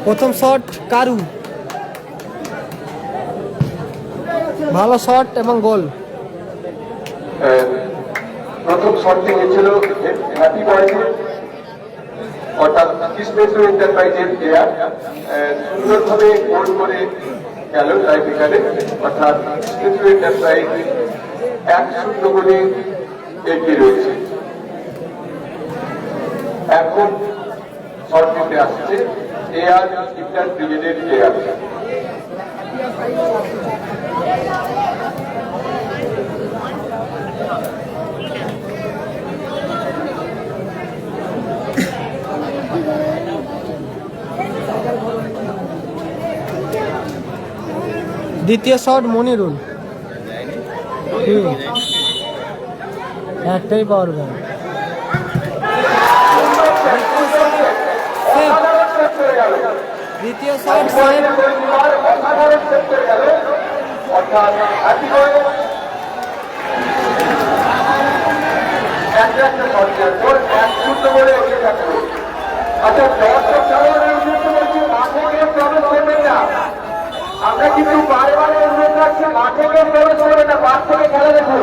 প্রথম শট কারু, ভালো শট এবং গোল। প্রথম শট থেকে ছিল হ্যাপি বয়েজের, অর্থাৎ কৃষ্ণেশ্বর এন্টারপ্রাইজের প্লেয়ার সুন্দরভাবে গোল করে গেল টাইব্রেকারে, অর্থাৎ কৃষ্ণেশ্বর এন্টারপ্রাইজ 1-0 গোলে এগিয়ে রয়েছে। এখন শট নিতে আসছে এআর ইন্টার ব্রিগেডের প্লেয়ার। দ্বিতীয় শট মনিরুল, একটাই পারবে। দ্বিতীয় শট আমরা কিন্তু বারে বারে অনুরোধ রাখছি, মাঠে কেউ প্রবেশ করবে না, মাঠ থেকে খেলা দেখুন।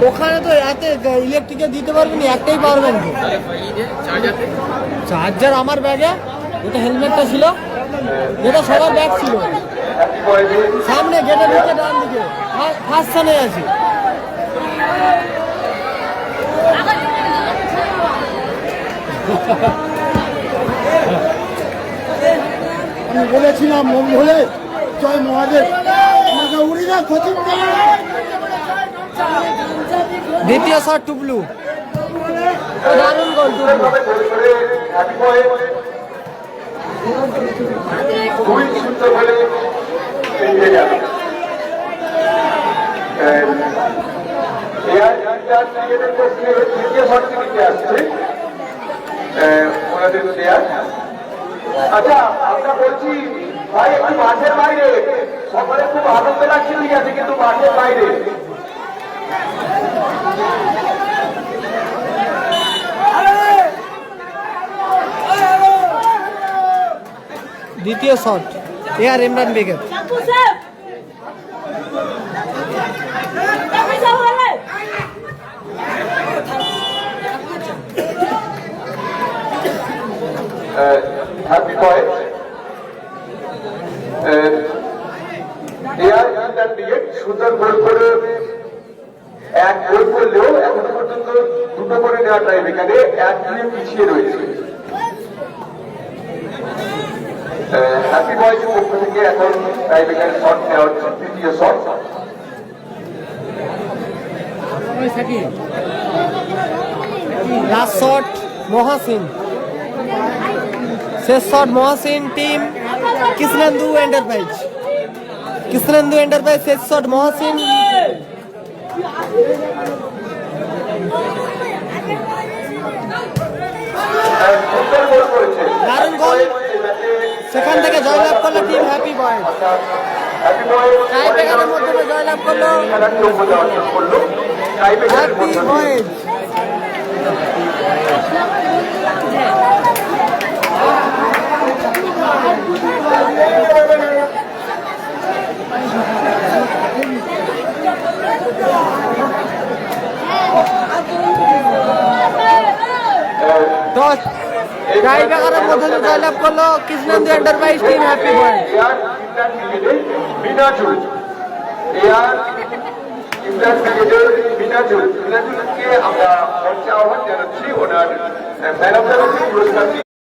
ওখানে তো এতে ইলেকট্রিকে দিতে পারবেন, একটাই পারবেন। চার্জার আমার ব্যাগে, এটা হেলমেটটা ছিল, যেটা সবার ব্যাগ ছিল সামনে গেটের দিকে ডান দিকে ফার্স্ট স্থানে আছে। আমি বলেছিলাম মঙ্গলে জয় মহাদেব, দ্বিতীয় শট টুবলু, দারুণ গোল টুবলু। আচ্ছা, আমরা বলছি ভাই একটু মাঠের বাইরে, সকলে খুব আনন্দ লাগছে, ঠিক আছে, কিন্তু মাঠের বাইরে। দ্বিতীয় শট এআর ইমরান বেগের, হ্যাপি বয় এআর ইন্টার ব্রিগেড সুন্দর গোল করে, এক গোল করলেও এখনো পর্যন্ত দুটো করে নেওয়া টাইব্রেকারে 1-2 পিছিয়ে রয়েছে। হ্যাপি বয়েজের পক্ষ থেকে এখন টাইব্রেকারের শট নেওয়া হচ্ছে, তৃতীয় শট। লাস্ট শট মহাসিন, শেষ shot Mohasin team Krishnendu enterprise, Krishnendu enterprise শেষ শট মহাসিন। দারুণ গোল, সেখান থেকে জয়লাভ করলো টিম হ্যাপি বয়েজ, টাইব্রেকারের মধ্যে জয়লাভ করলো হ্যাপি বয়েজ। টাইব্রেকারের মধ্যে জয়লাভ করলো Krishnendu enterprise team happy boys. আমরা মঞ্চে আহ্বান জানাচ্ছি, ওনার ম্যান অফ দ্য ম্যাচ পুরস্কার